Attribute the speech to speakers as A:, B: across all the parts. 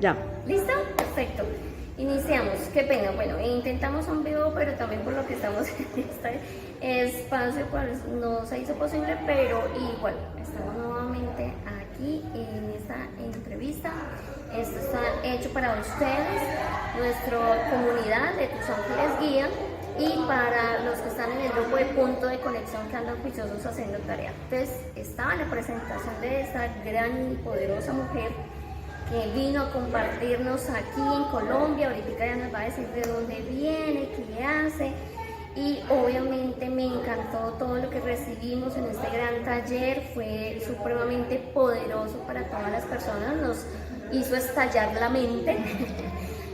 A: Ya.
B: ¿Listo? Perfecto. Iniciamos. Qué pena. Bueno, intentamos un vivo, pero también por lo que estamos en este espacio, pues no se hizo posible, pero igual, estamos nuevamente aquí en esta entrevista. Esto está hecho para ustedes, nuestra comunidad de Tus Ángeles Guía, y para los que están en el grupo de Punto de Conexión, que andan juiciosos haciendo tarea. Entonces, estaba la presentación de esta gran y poderosa mujer que vino a compartirnos aquí en Colombia. Ahorita ya nos va a decir de dónde viene, qué hace, y obviamente me encantó todo lo que recibimos en este gran taller. Fue supremamente poderoso para todas las personas, nos hizo estallar la mente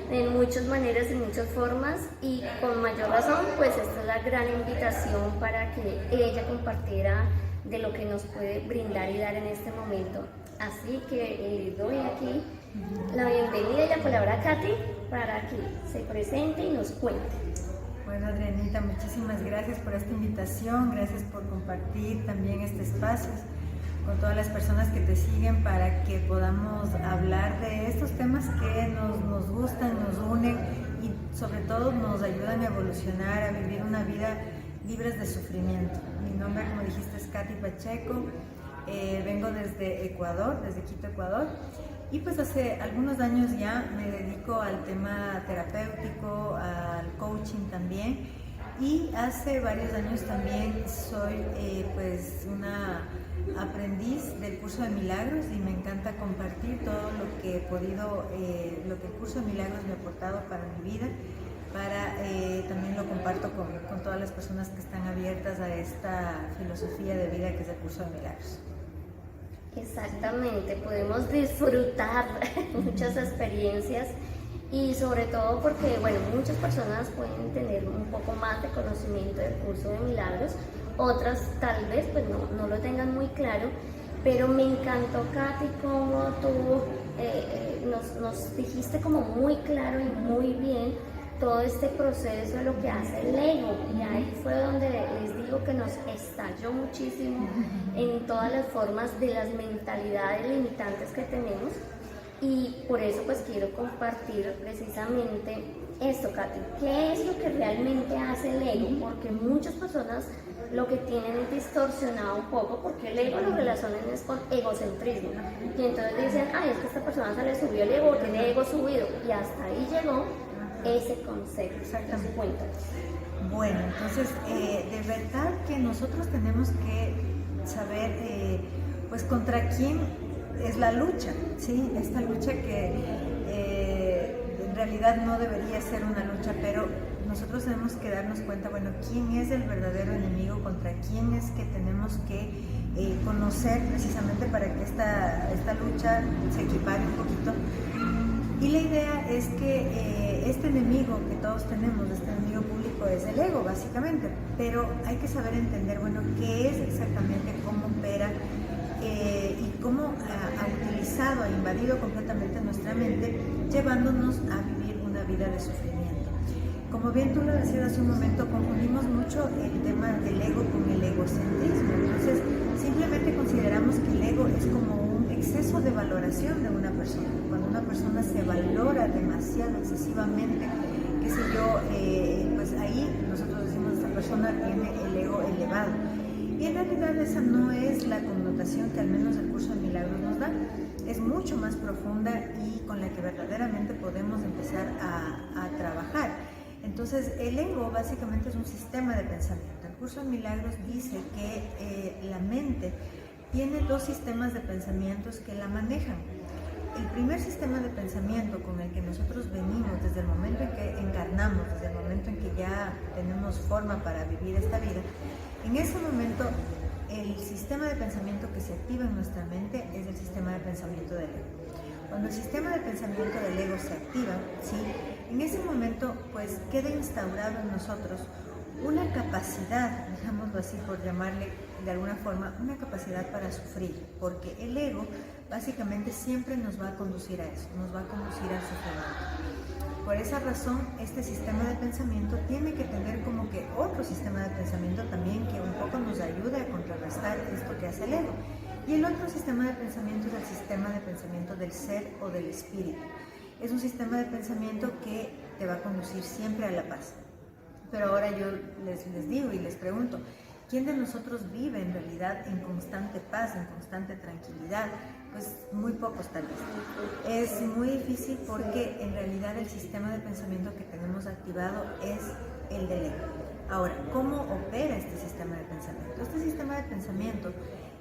B: en muchas maneras, en muchas formas, y con mayor razón, pues esta es la gran invitación para que ella compartiera de lo que nos puede brindar y dar en este momento. Así que doy aquí la bienvenida y la palabra a Katy para que se presente y nos cuente.
C: Bueno, Adrianita, muchísimas gracias por esta invitación, gracias por compartir también este espacio con todas las personas que te siguen para que podamos hablar de estos temas que nos gustan, nos unen y sobre todo nos ayudan a evolucionar, a vivir una vida libres de sufrimiento. Mi nombre, como dijiste, es Katy Pacheco. Vengo desde Ecuador, desde Quito, Ecuador, y pues hace algunos años ya me dedico al tema terapéutico, al coaching también, y hace varios años también soy pues una aprendiz del curso de milagros, y me encanta compartir todo lo que he podido, lo que el curso de milagros me ha aportado para mi vida. También lo comparto con todas las personas que están abiertas a esta filosofía de vida que es el curso de milagros.
B: Exactamente, podemos disfrutar muchas experiencias, y sobre todo porque, bueno, muchas personas pueden tener un poco más de conocimiento del curso de milagros, otras tal vez pues no lo tengan muy claro, pero me encantó, Katy, como tú nos dijiste como muy claro y muy bien todo este proceso de lo que hace el ego, y ahí fue donde les digo que nos estalló muchísimo en todas las formas de las mentalidades limitantes que tenemos. Y por eso pues quiero compartir precisamente esto, Katy, ¿qué es lo que realmente hace el ego? Porque muchas personas lo que tienen es distorsionado un poco, porque el ego lo relacionan es con egocentrismo, y entonces dicen, ay, es que a esta persona se le subió el ego, tiene ego subido, y hasta ahí llegó ese concepto. Exactamente. Cuéntanos.
C: Bueno, entonces de verdad que nosotros tenemos que saber pues contra quién es la lucha, ¿sí? Esta lucha que en realidad no debería ser una lucha, pero nosotros tenemos que darnos cuenta, bueno, quién es el verdadero enemigo, contra quién es que tenemos que conocer precisamente para que esta lucha se equipare un poquito. Y la idea es que este enemigo que todos tenemos, este enemigo público, es el ego, básicamente. Pero hay que saber entender, bueno, qué es exactamente, cómo opera y cómo ha utilizado, ha invadido completamente nuestra mente, llevándonos a vivir una vida de sufrimiento. Como bien tú lo decías hace un momento, confundimos mucho el tema del ego con el egocentrismo. Entonces, simplemente consideramos que el ego es como un exceso de valoración de una persona. Cuando una persona se valora demasiado, excesivamente, qué sé yo, pues ahí nosotros decimos esta persona tiene el ego elevado. Y en realidad esa no es la connotación que al menos el curso de milagros nos da. Es mucho más profunda y con la que verdaderamente podemos empezar a trabajar. Entonces, el ego básicamente es un sistema de pensamiento. El curso de milagros dice que la mente tiene dos sistemas de pensamientos que la manejan. El primer sistema de pensamiento con el que nosotros venimos desde el momento en que encarnamos, desde el momento en que ya tenemos forma para vivir esta vida, en ese momento el sistema de pensamiento que se activa en nuestra mente es el sistema de pensamiento del ego. Cuando el sistema de pensamiento del ego se activa, ¿sí? En ese momento pues queda instaurado en nosotros una capacidad, digámoslo así por llamarle de alguna forma, una capacidad para sufrir, porque el ego básicamente siempre nos va a conducir a eso, nos va a conducir al sufrimiento. Por esa razón, este sistema de pensamiento tiene que tener como que otro sistema de pensamiento también que un poco nos ayude a contrarrestar esto que hace el ego. Y el otro sistema de pensamiento es el sistema de pensamiento del ser o del espíritu. es un sistema de pensamiento que te va a conducir siempre a la paz. Pero ahora yo les digo y les pregunto, ¿quién de nosotros vive en realidad en constante paz, en constante tranquilidad? Pues muy pocos tal vez. Es muy difícil porque en realidad el sistema de pensamiento que tenemos activado es el del ego. Ahora, ¿cómo opera este sistema de pensamiento? Este sistema de pensamiento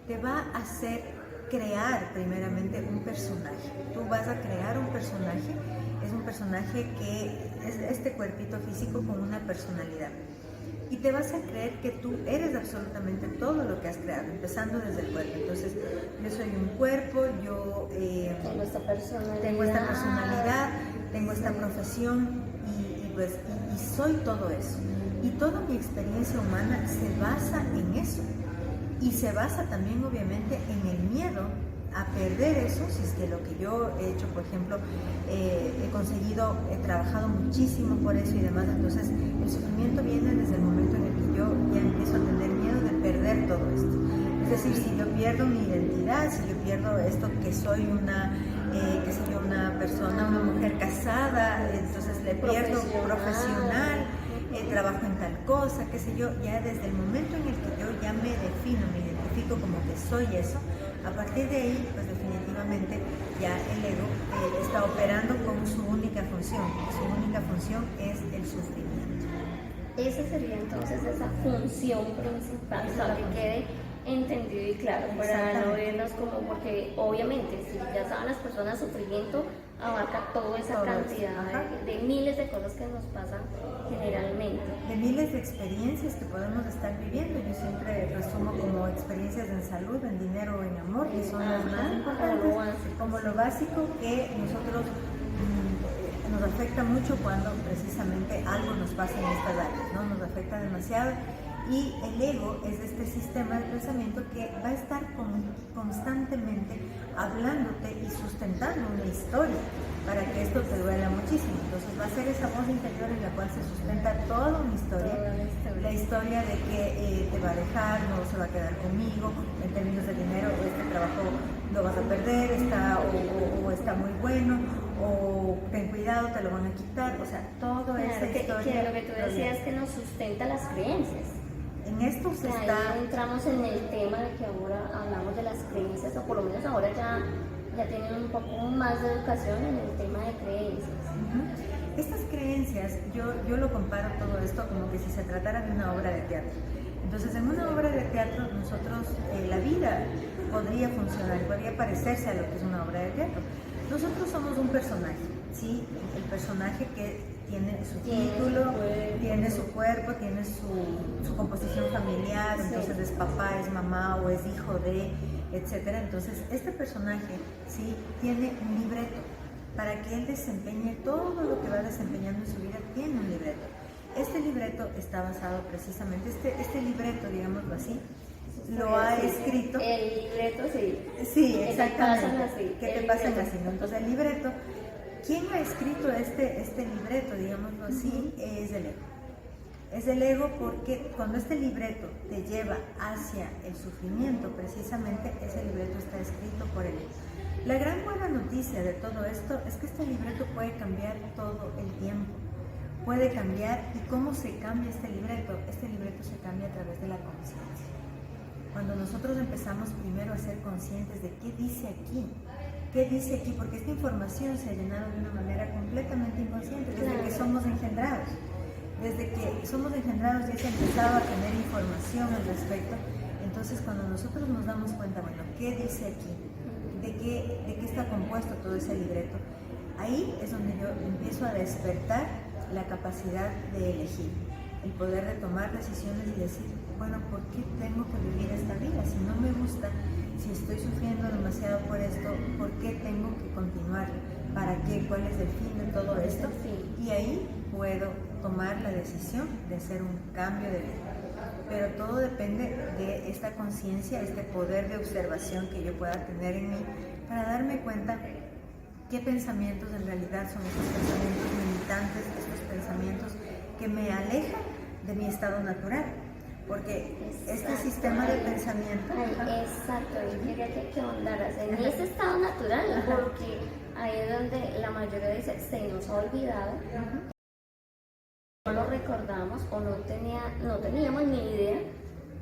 C: te va a hacer crear primeramente un personaje. Tú vas a crear un personaje, es un personaje que es este cuerpito físico con una personalidad. Y te vas a creer que tú eres absolutamente todo lo que has creado, empezando desde el cuerpo. Entonces, yo soy un cuerpo, yo
B: tengo esta personalidad,
C: tengo esta profesión y soy todo eso. Y toda mi experiencia humana se basa en eso. Y se basa también obviamente en el miedo a perder eso, si es que lo que yo he hecho, por ejemplo, he trabajado muchísimo por eso y demás, entonces el sufrimiento viene desde el momento en el que yo ya empiezo a tener miedo de perder todo esto. Es decir, si yo pierdo mi identidad, si yo pierdo esto que soy una persona, una mujer casada, entonces le pierdo profesional, trabajo en tal cosa, qué sé yo, ya desde el momento en el que yo ya me defino, me identifico como que soy eso, a partir de ahí, pues definitivamente ya el ego está operando con su única función. Su única función es el sufrimiento.
B: Esa sería entonces esa función principal, para que quede entendido y claro, para no vernos como, porque obviamente si ya saben las personas, sufrimiento abarca toda esa cantidad de miles de cosas que nos pasan generalmente.
C: De miles de experiencias que podemos estar viviendo. Yo siempre resumo como experiencias en salud, en dinero, en amor, que son las más importantes, como lo básico que nosotros nos afecta mucho cuando precisamente algo nos pasa en estas áreas, ¿no? Nos afecta demasiado. Y el ego es este sistema de pensamiento que va a estar constantemente hablándote y sustentando una historia para que esto te duela muchísimo. Entonces va a ser esa voz interior en la cual se sustenta toda una historia. La historia de que te va a dejar, no se va a quedar conmigo, en términos de dinero, este trabajo lo vas a perder, está muy bueno, o ten cuidado, te lo van a quitar. O sea, todo esa historia.
B: Lo que tú decías es que nos sustenta las creencias.
C: En esto
B: ahí entramos en el tema de que ahora hablamos de las creencias, o por lo menos ahora ya tienen un poco más de educación en el tema de creencias.
C: Estas creencias, yo lo comparo todo esto como que si se tratara de una obra de teatro. Entonces, en una obra de teatro, nosotros, la vida podría funcionar, podría parecerse a lo que es una obra de teatro. Nosotros somos un personaje, ¿sí? El personaje que tiene su título, tiene su cuerpo, tiene su composición familiar, entonces es papá, es mamá o es hijo de, etcétera. Entonces, este personaje, ¿sí? Tiene un libreto. Para que él desempeñe todo lo que va desempeñando en su vida, tiene un libreto. Este libreto está basado precisamente, este libreto, digámoslo así, lo ha escrito.
B: El libreto, sí.
C: Sí, exactamente.
B: ¿Qué
C: te pasan así? Entonces, el libreto, ¿quién ha escrito este libreto, digámoslo así? Es el ego. Es el ego porque cuando este libreto te lleva hacia el sufrimiento, precisamente ese libreto está escrito por el ego. La gran buena noticia de todo esto es que este libreto puede cambiar todo el tiempo. Puede cambiar. ¿Y cómo se cambia este libreto? Este libreto se cambia a través de la conciencia. Cuando nosotros empezamos primero a ser conscientes de qué dice aquí, porque esta información se ha llenado de una manera completamente inconsciente, desde que somos engendrados. Desde que somos engendrados ya se ha empezado a tener información al respecto. Entonces, cuando nosotros nos damos cuenta, bueno, ¿qué dice aquí? ¿De qué está compuesto todo ese libreto? Ahí es donde yo empiezo a despertar la capacidad de elegir, el poder de tomar decisiones y decir, bueno, ¿por qué tengo que vivir esta vida? Si no me gusta, si estoy sufriendo demasiado por esto, ¿por qué tengo que continuar? ¿Para qué? ¿Cuál es el fin de todo esto? Y ahí puedo tomar la decisión de hacer un cambio de vida. Pero todo depende de esta conciencia, este poder de observación que yo pueda tener en mí para darme cuenta qué pensamientos en realidad son estos pensamientos limitantes, estos pensamientos que me alejan de mi estado natural. Porque este sistema de pensamiento...
B: Exacto, yo quería que ahondaras en este estado natural, porque ahí es donde la mayoría dice, se nos ha olvidado, no lo recordamos o no teníamos ni idea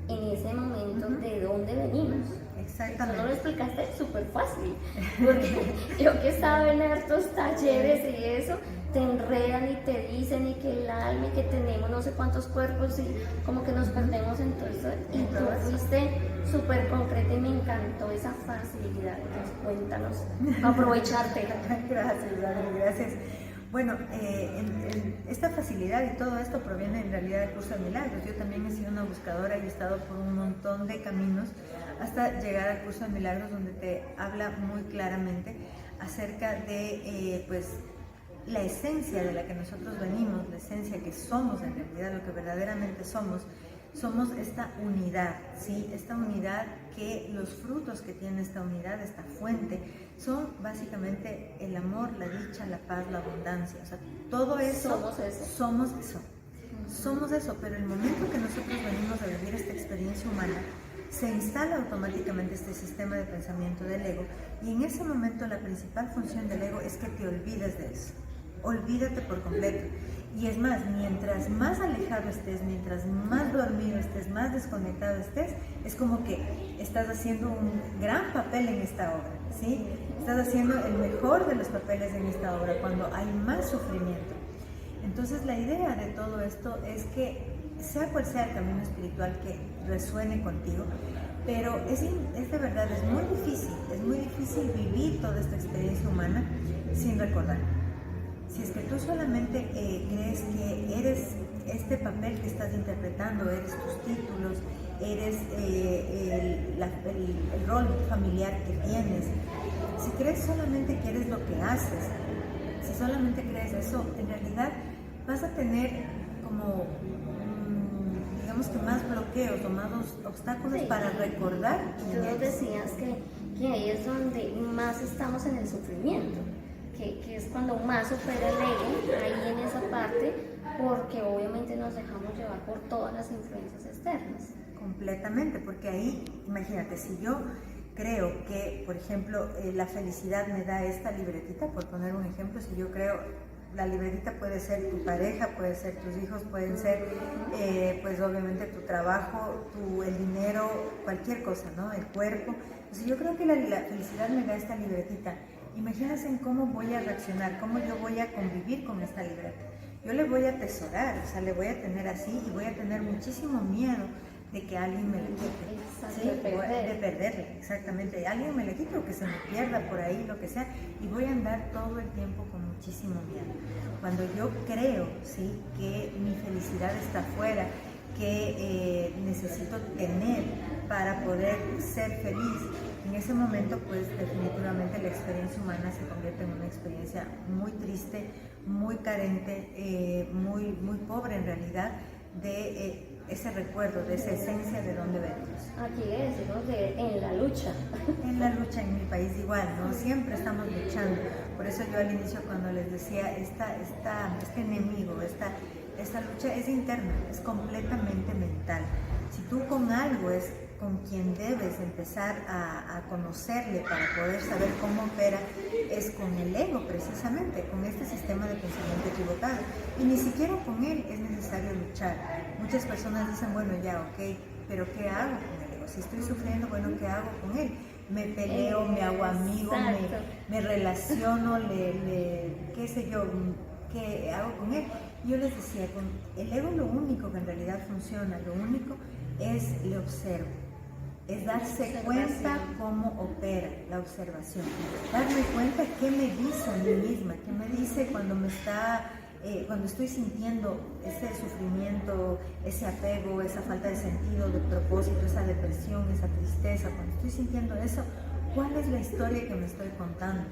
B: en ese momento de dónde venimos.
C: Exactamente.
B: Tú lo explicaste súper fácil, porque yo que estaba en hartos talleres y eso, te enredan y te dicen y que el alma y que tenemos no sé cuántos cuerpos y como que nos perdemos en todo eso. Y tú fuiste súper concreta y me encantó esa facilidad. Entonces cuéntanos, aprovecharte.
C: Gracias, Dani, gracias. Bueno, esta facilidad y todo esto proviene en realidad del curso de milagros. Yo también he sido una buscadora y he estado por un montón de caminos hasta llegar al curso de milagros, donde te habla muy claramente acerca de pues la esencia de la que nosotros venimos, la esencia que somos en realidad, lo que verdaderamente somos esta unidad, ¿sí? Esta unidad, que los frutos que tiene esta unidad, esta fuente, son básicamente el amor, la dicha, la paz, la abundancia. O sea, todo eso somos eso, pero el momento que nosotros venimos a vivir esta experiencia humana, se instala automáticamente este sistema de pensamiento del ego, y en ese momento la principal función del ego es que te olvides de eso. Olvídate por completo. Y es más, mientras más alejado estés, mientras más dormido estés, más desconectado estés, es como que estás haciendo un gran papel en esta obra, ¿sí? Estás haciendo el mejor de los papeles en esta obra cuando hay más sufrimiento. Entonces la idea de todo esto es que sea cual sea el camino espiritual que resuene contigo, pero es de verdad, es muy difícil vivir toda esta experiencia humana sin recordar. Si es que tú solamente crees que eres este papel que estás interpretando, eres tus títulos, eres el rol familiar que tienes, si crees solamente que eres lo que haces, si solamente crees eso, en realidad vas a tener como, digamos que más bloqueos o más obstáculos para recordar quién
B: Tú
C: eres.
B: decías que ahí es donde más estamos en el sufrimiento. Que es cuando más opera el ego, ahí en esa parte, porque obviamente nos dejamos llevar por todas las influencias externas.
C: Completamente, porque ahí, imagínate, si yo creo que, por ejemplo, la felicidad me da esta libretita, por poner un ejemplo, si yo creo, la libretita puede ser tu pareja, puede ser tus hijos, pueden ser, pues obviamente tu trabajo, el dinero, cualquier cosa, ¿no? El cuerpo. Si yo creo que la felicidad me da esta libretita, imagínense en cómo voy a reaccionar, cómo yo voy a convivir con esta libreta. Yo le voy a atesorar, o sea, le voy a tener así y voy a tener muchísimo miedo de que alguien me le quite.
B: Exacto,
C: ¿sí?
B: de
C: perderle, exactamente. Alguien me le quite o que se me pierda por ahí, lo que sea, y voy a andar todo el tiempo con muchísimo miedo. Cuando yo creo, ¿sí?, que mi felicidad está afuera, que necesito tener para poder ser feliz, en ese momento pues definitivamente la experiencia humana se convierte en una experiencia muy triste, muy carente, muy pobre en realidad de ese recuerdo, de esa esencia de dónde venimos.
B: Aquí decimos en la lucha.
C: En la lucha, en mi país igual, ¿no? Siempre estamos luchando. Por eso yo al inicio cuando les decía, este enemigo, esta lucha es interna, es completamente mental. Si tú con algo es con quien debes empezar a conocerle para poder saber cómo opera, es con el ego precisamente, con este sistema de pensamiento equivocado. Y ni siquiera con él es necesario luchar. Muchas personas dicen, bueno, ya, ok, pero ¿qué hago con el ego? Si estoy sufriendo, bueno, ¿qué hago con él? Me peleo, me hago amigo, me relaciono, qué sé yo, ¿qué hago con él? Yo les decía, con el ego lo único que en realidad funciona, lo único es le observo, es darse cuenta cómo opera la observación, darme cuenta qué me dice a mí misma, qué me dice cuando cuando estoy sintiendo ese sufrimiento, ese apego, esa falta de sentido, de propósito, esa depresión, esa tristeza, cuando estoy sintiendo eso, ¿cuál es la historia que me estoy contando?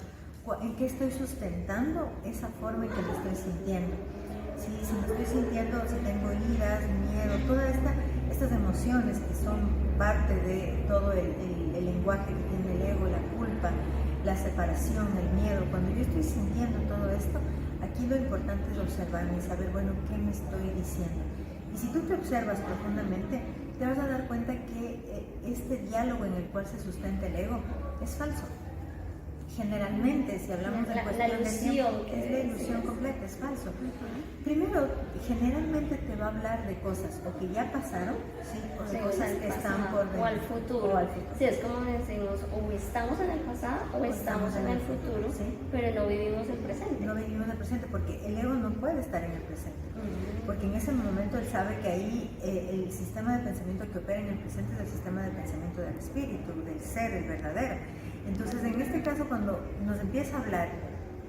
C: ¿En qué estoy sustentando esa forma en que me estoy sintiendo? Si me estoy sintiendo, si tengo iras, miedo, todas estas emociones que son parte de todo el lenguaje que tiene el ego, la culpa, la separación, el miedo, cuando yo estoy sintiendo todo esto, aquí lo importante es observarme y saber, bueno, ¿qué me estoy diciendo? Y si tú te observas profundamente, te vas a dar cuenta que este diálogo en el cual se sustenta el ego es falso. Generalmente, si hablamos de cuestión de
B: ilusión,
C: tiempo, es la ilusión
B: sí,
C: completa, es falso.
B: Ujú.
C: Primero, generalmente te va a hablar de cosas o que ya pasaron, ¿sí? O de
B: Sí,
C: cosas
B: al
C: que están
B: pasado,
C: por venir.
B: o al futuro.
C: O al futuro.
B: Sí, es como decimos, o estamos en el pasado o estamos en el futuro,
C: sí.
B: pero no vivimos el presente.
C: No vivimos el presente porque el ego no puede estar en el presente.
B: Ujú.
C: Porque en ese momento él sabe que ahí el sistema de pensamiento que opera en el presente es el sistema de pensamiento del espíritu, del ser, el verdadero. Entonces, en este caso, cuando nos empieza a hablar,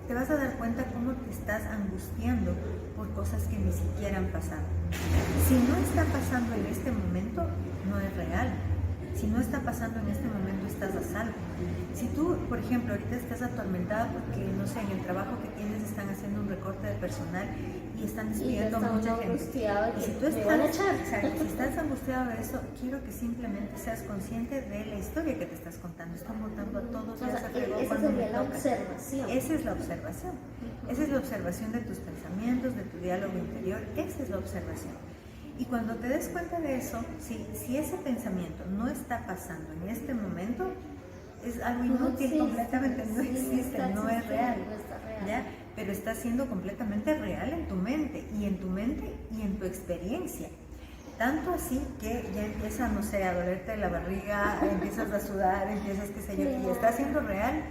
C: te vas a dar cuenta cómo te estás angustiando por cosas que ni siquiera han pasado. Si no está pasando en este momento, no es real. Si no está pasando en este momento, estás a salvo. Si tú, por ejemplo, ahorita estás atormentada porque, no sé, en el trabajo que tienes están haciendo un recorte de personal y están despidiendo a mucha gente.
B: Y
C: si tú estás angustiado de eso, quiero que simplemente seas consciente de la historia que te estás contando. Están votando a todos.
B: O sea, esa sería la observación.
C: Esa es la observación. Esa es la observación de tus pensamientos, de tu diálogo interior. Esa es la observación. Y cuando te des cuenta de eso, si ese pensamiento no está pasando en este momento, es algo inútil, completamente no existe, no es real, ¿ya? Pero está siendo completamente real en tu mente y en tu experiencia. Tanto así que ya empieza, no sé, a dolerte la barriga, empiezas a sudar, empiezas, qué sé yo, y está siendo real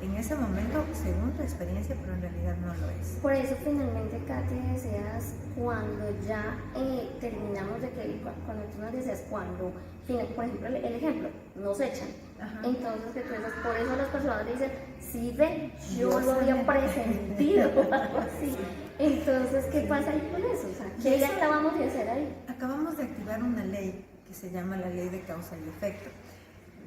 C: en ese momento según tu experiencia, pero en realidad no lo es.
B: Por eso finalmente, Katy, decías, cuando ya terminamos de que, cuando tú nos decías, cuando, por ejemplo, el ejemplo, nos echan. Ajá. Entonces, que tú dices, por eso las personas dicen, sí, ve, yo lo había presentido o algo así. Entonces, ¿qué pasa ahí con eso? O sea, ¿qué ya acabamos de hacer ahí?
C: Acabamos de activar una ley que se llama la ley de causa y efecto.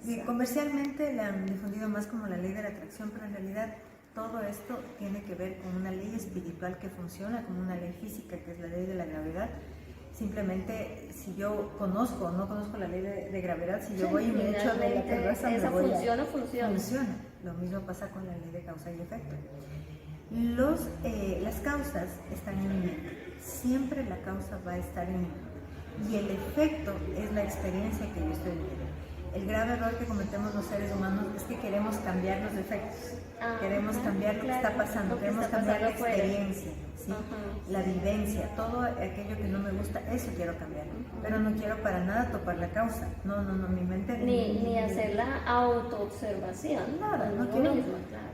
C: Y comercialmente la han difundido más como la ley de la atracción, pero en realidad todo esto tiene que ver con una ley espiritual que funciona como una ley física, que es la ley de la gravedad. Simplemente, si yo conozco o no conozco la ley de gravedad, si yo voy y me echo de la terraza, me voy
B: funciona.
C: Funciona. Lo mismo pasa con la ley de causa y efecto. Las causas están en mi mente. Siempre la causa va a estar en mí. Y el efecto es la experiencia que yo estoy viviendo. El grave error que cometemos los seres humanos es que queremos cambiar los efectos, queremos cambiar lo que está pasando, queremos cambiar la experiencia, ¿sí? La vivencia, todo aquello que no me gusta, eso quiero cambiar, pero no quiero para nada topar la causa, no, mi mente...
B: Ni hacer la autoobservación.
C: Nada,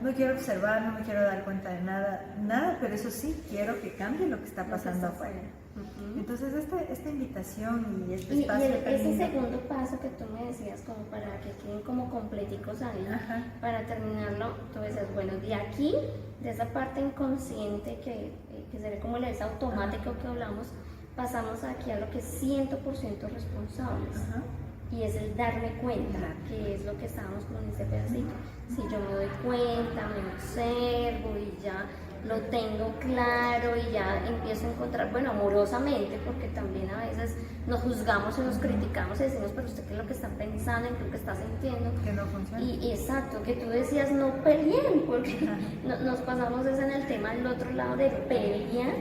C: no quiero observar, no me quiero dar cuenta de nada, pero eso sí, quiero que cambie lo que está pasando afuera. Entonces esta invitación y este espacio...
B: Y ese segundo paso que tú me decías, como para que queden como completicos ahí, para terminarlo, tú decías, bueno, de aquí, de esa parte inconsciente que sería como el es automático que hablamos, pasamos aquí a lo que es 100% responsables. Y es el darme cuenta, que es lo que estábamos con este pedacito. Si yo me doy cuenta, me observo y ya lo tengo claro y ya empiezo a encontrar, bueno, amorosamente, porque también a veces nos juzgamos y nos criticamos y decimos, pero usted qué es lo que está pensando, qué es lo que está sintiendo.
C: Que no funciona.
B: Y exacto, que tú decías, no peleen, porque nos pasamos es en el tema del otro lado de pelear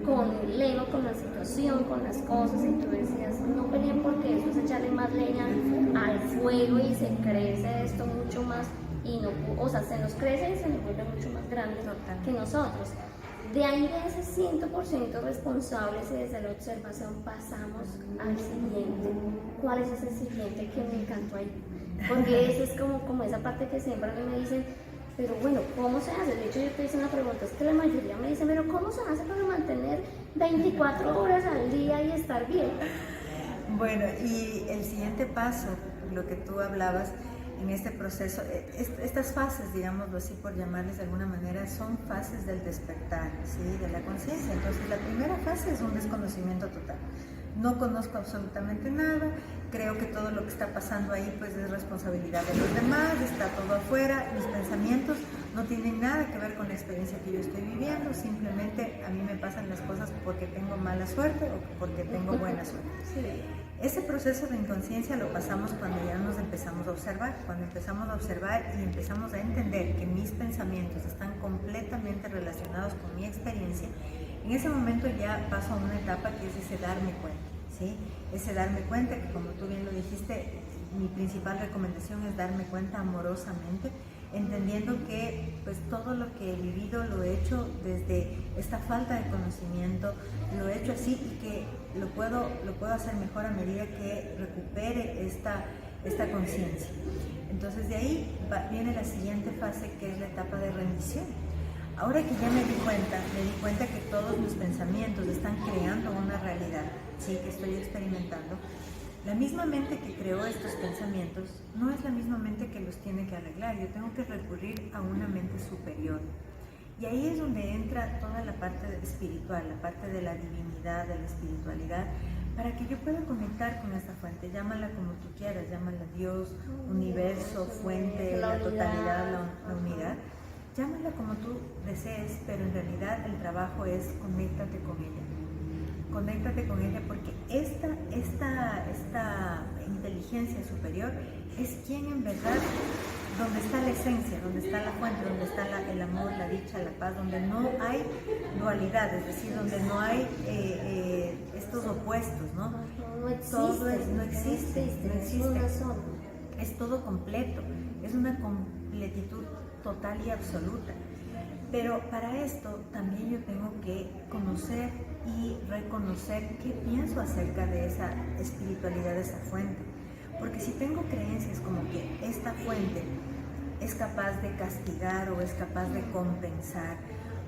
B: con el ego, con la situación, con las cosas, y tú decías, no peleen porque eso es echarle más leña al fuego y se crece esto mucho más. Y no, o sea, se nos crece y se nos vuelve mucho más grande que nosotros. De ahí de ese 100% responsables y desde la observación pasamos al siguiente. ¿Cuál es ese siguiente que me encantó ahí? Porque esa es como esa parte que siempre a mí me dicen, pero bueno, ¿cómo se hace? De hecho, yo te hice una pregunta, es que la mayoría me dicen, pero ¿cómo se hace para mantener 24 horas al día y estar bien?
C: Bueno, y el siguiente paso, lo que tú hablabas, en este proceso, estas fases, digámoslo así por llamarles de alguna manera, son fases del despertar, ¿sí? De la conciencia. Entonces la primera fase es un desconocimiento total. No conozco absolutamente nada, creo que todo lo que está pasando ahí pues es responsabilidad de los demás, está todo afuera, mis pensamientos no tienen nada que ver con la experiencia que yo estoy viviendo, simplemente a mí me pasan las cosas porque tengo mala suerte o porque tengo buena suerte.
B: Sí.
C: Ese proceso de inconsciencia lo pasamos cuando ya nos empezamos a observar, cuando empezamos a observar y empezamos a entender que mis pensamientos están completamente relacionados con mi experiencia. En ese momento ya paso a una etapa que es ese darme cuenta, ¿sí? Ese darme cuenta que, como tú bien lo dijiste, mi principal recomendación es darme cuenta amorosamente entendiendo que pues todo lo que he vivido lo he hecho desde esta falta de conocimiento, lo he hecho así y que lo puedo hacer mejor a medida que recupere esta conciencia. Entonces de ahí viene la siguiente fase, que es la etapa de rendición. Ahora que ya me di cuenta que todos mis pensamientos están creando una realidad, sí, que estoy experimentando. La misma mente que creó estos pensamientos no es la misma mente que los tiene que arreglar. Yo tengo que recurrir a una mente superior. Y ahí es donde entra toda la parte espiritual, la parte de la divinidad, de la espiritualidad, para que yo pueda conectar con esta fuente. Llámala como tú quieras, llámala Dios, universo, fuente, la totalidad, la unidad. Llámala como tú desees, pero en realidad el trabajo es conéctate con ella. Conéctate con ella, porque esta inteligencia superior es quien en verdad, donde está la esencia, donde está la fuente, donde está el amor, la dicha, la paz, donde no hay dualidad, es decir, donde no hay estos opuestos, ¿no?
B: No existe,
C: Todo no existe.
B: es una sola.
C: Es todo completo, es una completitud total y absoluta. Pero para esto también yo tengo que conocer y reconocer qué pienso acerca de esa espiritualidad, de esa fuente. Porque si tengo creencias como que esta fuente es capaz de castigar o es capaz de compensar.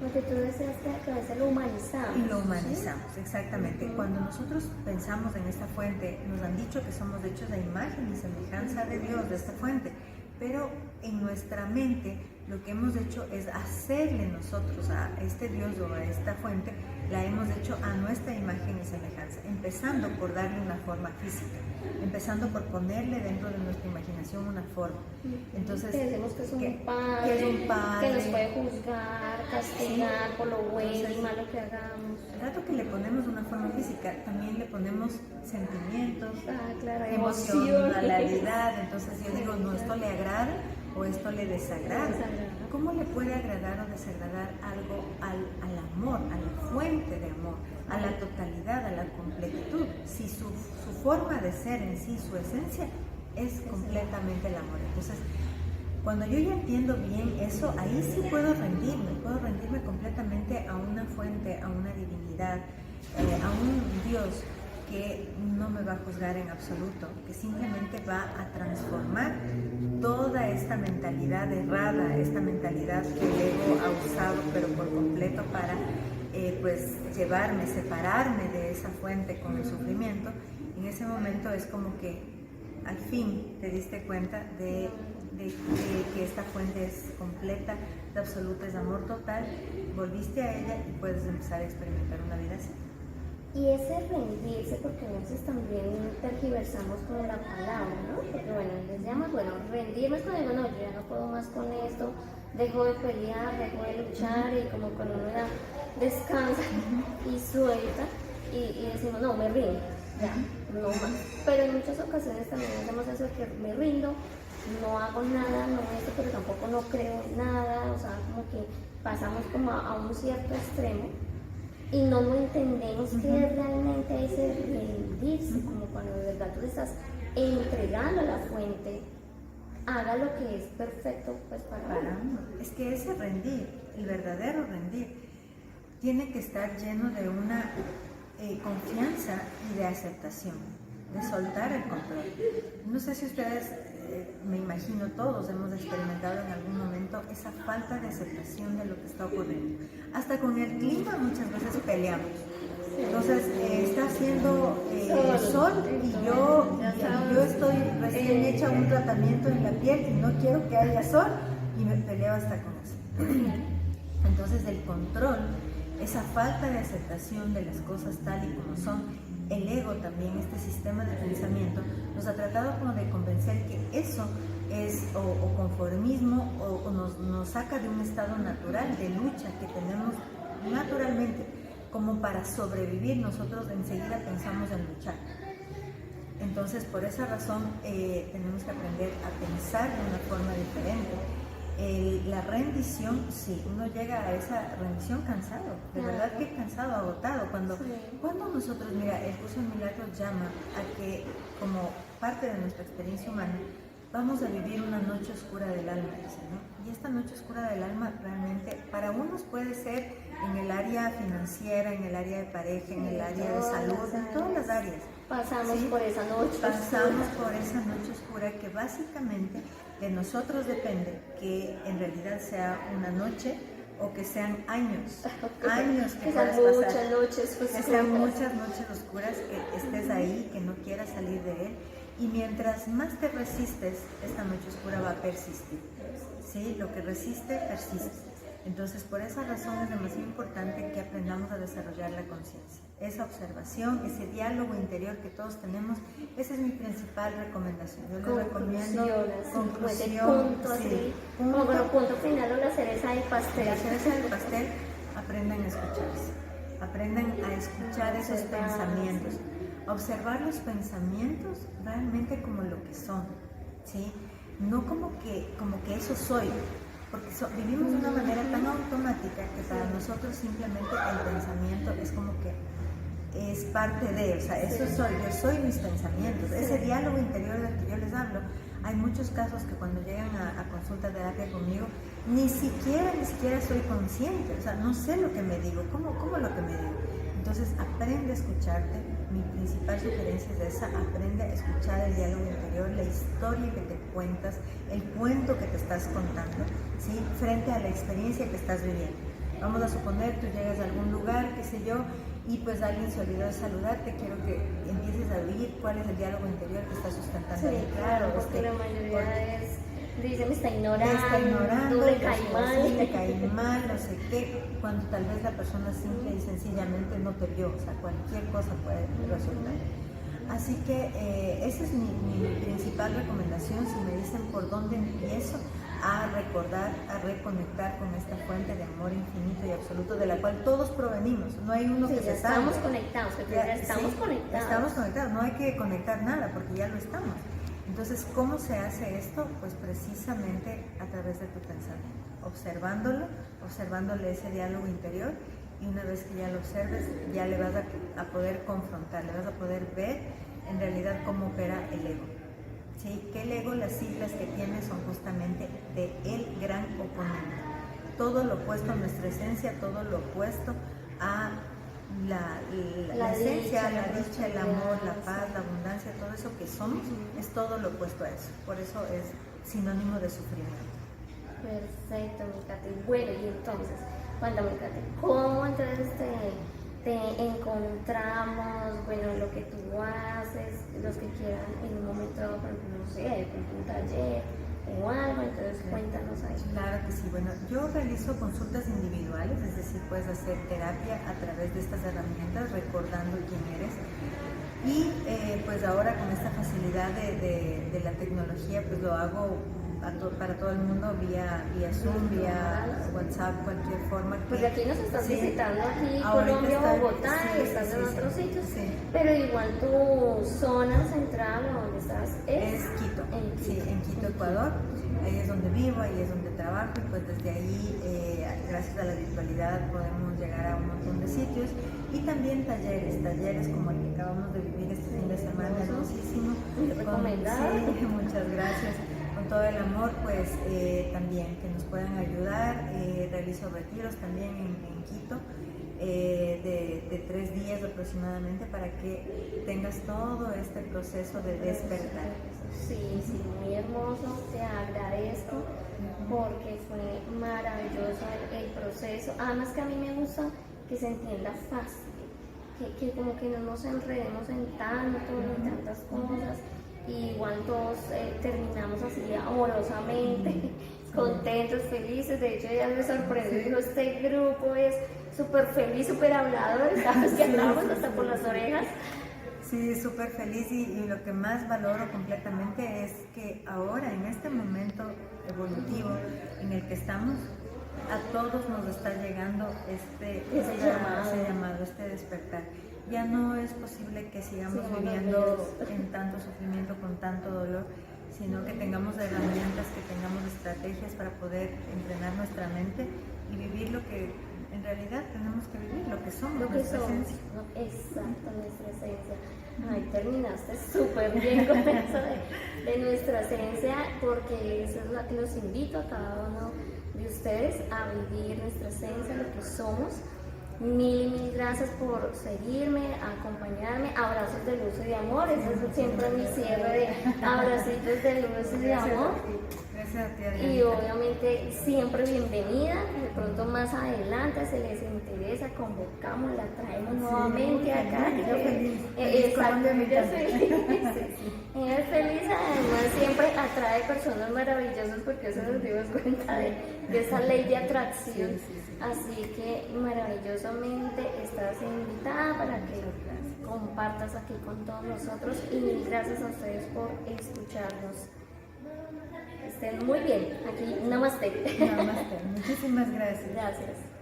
B: Lo que tú decías que a veces lo humanizamos.
C: Y lo humanizamos, ¿sí? Exactamente. Cuando nosotros pensamos en esta fuente, nos han dicho que somos hechos de imagen y semejanza de Dios, de esta fuente. Pero en nuestra mente lo que hemos hecho es hacerle nosotros a este Dios o a esta fuente, la hemos hecho a nuestra imagen y semejanza, empezando por darle una forma física, empezando por ponerle dentro de nuestra imaginación una forma. Entonces,
B: que decimos que es un padre, que nos puede juzgar, castigar, sí, por lo bueno y malo que hagamos.
C: El rato que le ponemos una forma física, también le ponemos sentimientos,
B: claro,
C: emocionalidad. Entonces yo digo, no, esto le agrada o esto le desagrada. ¿Cómo le puede agradar o desagradar algo al amor, a la fuente de amor, a la totalidad, a la completitud? Si su forma de ser en sí, su esencia, es completamente el amor. Entonces, cuando yo ya entiendo bien eso, ahí sí puedo rendirme completamente a una fuente, a una divinidad, a un Dios que no me va a juzgar en absoluto, que simplemente va a transformar toda esta mentalidad errada, esta mentalidad que el ego ha usado pero por completo para pues llevarme, separarme de esa fuente con el sufrimiento. En ese momento es como que al fin te diste cuenta de que esta fuente es completa, es absoluta, es amor total, volviste a ella y puedes empezar a experimentar una vida así.
B: Y ese rendirse, porque a veces también tergiversamos con la palabra, ¿no? Porque bueno, les llamas, bueno, rendirme es cuando digo, no, yo ya no puedo más con esto, dejo de pelear, dejo de luchar, y como cuando uno da, descansa y suelta, y decimos, no, me rindo, ya, no más. Pero en muchas ocasiones también hacemos eso de que me rindo, no hago nada, no esto, pero tampoco no creo en nada, o sea, como que pasamos como a un cierto extremo. Y no lo entendemos que realmente ese rendirse, como cuando de verdad tú estás entregando a la fuente, haga lo que es perfecto pues para uno.
C: Es que ese rendir, el verdadero rendir, tiene que estar lleno de una confianza y de aceptación, de soltar el control. No sé si ustedes, me imagino todos hemos experimentado en algún momento esa falta de aceptación de lo que está ocurriendo. Hasta con el clima muchas veces peleamos. Entonces está haciendo sol y yo estoy recién hecha un tratamiento en la piel y no quiero que haya sol y me peleo hasta con eso. Entonces el control, esa falta de aceptación de las cosas tal y como son, el ego también, este sistema de pensamiento, nos ha tratado como de convencer que eso es o conformismo o nos saca de un estado natural de lucha que tenemos naturalmente. Como para sobrevivir, nosotros enseguida pensamos en luchar. Entonces, por esa razón, tenemos que aprender a pensar de una forma diferente. La rendición, sí, uno llega a esa rendición cansado, de verdad que cansado, agotado. Cuando nosotros, mira, el curso de milagros llama a que, como parte de nuestra experiencia humana, vamos a vivir una noche oscura del alma, dice, ¿no? Y esta noche oscura del alma realmente para unos puede ser en el área financiera, en el área de pareja, en el área de salud, en todas las áreas.
B: Pasamos
C: ¿sí?
B: por esa noche
C: Pasamos por esa noche oscura que básicamente de nosotros depende que en realidad sea una noche o que sean años que
B: sean
C: puedas
B: muchas
C: pasar,
B: noches
C: que
B: oscuras.
C: sean muchas noches oscuras, que estés ahí, que no quieras salir de él. Y mientras más te resistes, esta noche oscura va a persistir. ¿Sí? Lo que resiste, persiste. Entonces, por esa razón es demasiado importante que aprendamos a desarrollar la conciencia. Esa observación, ese diálogo interior que todos tenemos, esa es mi principal recomendación. Yo les recomiendo
B: punto final o la cereza del pastel.
C: La cereza del pastel, aprendan a escucharse. Aprendan a escuchar esos pensamientos. Observar los pensamientos realmente como lo que son, ¿sí? No como que eso soy, porque vivimos de una manera tan automática que para nosotros simplemente el pensamiento es como que es parte de, o sea, eso soy, yo soy mis pensamientos, ese diálogo interior del que yo les hablo. Hay muchos casos que cuando llegan a consulta terapia conmigo, ni siquiera soy consciente, o sea, no sé lo que me digo, ¿cómo lo que me digo? Entonces, aprende a escucharte. Mi principal sugerencia es esa: aprende a escuchar el diálogo interior, la historia que te cuentas, el cuento que te estás contando, ¿sí? Frente a la experiencia que estás viviendo. Vamos a suponer, tú llegas a algún lugar, qué sé yo, y pues alguien se olvidó de saludarte. Quiero que empieces a oír cuál es el diálogo interior que está sustentando.
B: Sí, claro, porque la mayoría dice, me está ignorando, le cae mal.
C: Sí, le cae mal, no sé qué, cuando tal vez la persona simple y sencillamente no te vio, o sea, cualquier cosa puede resultar. Así que esa es mi principal recomendación. Si me dicen por dónde empiezo a recordar, a reconectar con esta fuente de amor infinito y absoluto de la cual todos provenimos, no hay uno que se salve.
B: Estamos conectados, estamos conectados.
C: Estamos conectados, no hay que conectar nada porque ya lo estamos. Entonces, ¿cómo se hace esto? Pues precisamente a través de tu pensamiento, observándole ese diálogo interior, y una vez que ya lo observes, ya le vas a poder confrontar, le vas a poder ver en realidad cómo opera el ego. ¿Sí? Que el ego, las siglas que tiene son justamente de el gran oponente. Todo lo opuesto a nuestra esencia, todo lo opuesto a la esencia, la dicha, el amor, la paz, la abundancia, todo eso que somos, es todo lo opuesto a eso. Por eso es sinónimo de sufrimiento.
B: Perfecto, mi Katy. Bueno, y entonces, cuéntame, Katy, ¿cómo entonces te encontramos? Bueno, lo que tú haces, los que quieran en un momento, por ejemplo, no sé, un taller o algo, entonces cuéntanos ahí.
C: Claro que sí. Bueno, yo realizo consultas individuales, es decir, puedes hacer terapia a través de estas herramientas, recordando quién eres. Y pues ahora con esta facilidad de la tecnología, pues lo hago para todo el mundo vía Zoom, vía WhatsApp, cualquier forma.
B: Porque aquí nos estás visitando, aquí
C: ahorita
B: Colombia, Bogotá, y estás en otros sitios, pero igual tu zona central o donde estás es
C: Quito. En Quito, Ecuador. Ahí es donde vivo, ahí es donde trabajo, y pues desde ahí, gracias a la virtualidad, podemos llegar a un montón de sitios. Y también talleres como el que acabamos de vivir este fin de semana, hermosísimo.
B: Recomendado.
C: Sí, muchas gracias. Con todo el amor, pues también que nos puedan ayudar. Realizo retiros también en Quito, de 3 días aproximadamente, para que tengas todo este proceso de despertar.
B: Sí, muy hermoso, te agradezco porque fue maravilloso el proceso. Además que a mí me gusta que se entienda fácil, que como que no nos enredemos en tantas cosas, y igual todos terminamos así amorosamente, contentos, felices. De hecho, ella me sorprendió y dijo, este grupo es súper feliz, súper hablador, sabes que hablamos hasta por las orejas.
C: Sí, súper feliz, y lo que más valoro completamente es que ahora, en este momento evolutivo en el que estamos, a todos nos está llegando ese llamado, este despertar. Ya no es posible que sigamos viviendo en tanto sufrimiento, con tanto dolor, sino que tengamos herramientas, que tengamos estrategias para poder entrenar nuestra mente y vivir lo que en realidad tenemos que vivir, lo que somos, nuestra esencia.
B: Exacto, nuestra esencia. Ay, terminaste súper bien con eso de nuestra esencia, porque eso es lo que los invito a cada uno de ustedes a vivir nuestra esencia, lo que somos. Mil gracias por seguirme, acompañarme, abrazos de luz y de amor, eso es siempre mi cierre de abracitos de luz y de amor.
C: Gracias a ti,
B: Y
C: Adriana.
B: obviamente siempre bienvenida, de pronto más adelante se les interesa, convocamos, la traemos nuevamente acá.
C: Yo feliz.
B: Exacto,
C: Colombia me
B: ella es
C: encanta.
B: feliz. Ella es feliz, además siempre atrae personas maravillosas porque eso nos dimos cuenta de esa ley de atracción. Así que maravillosamente estás invitada para que compartas aquí con todos nosotros y mil gracias a ustedes por escucharnos. Estén muy bien. Aquí, namaste.
C: Namaste. Muchísimas gracias.
B: Gracias.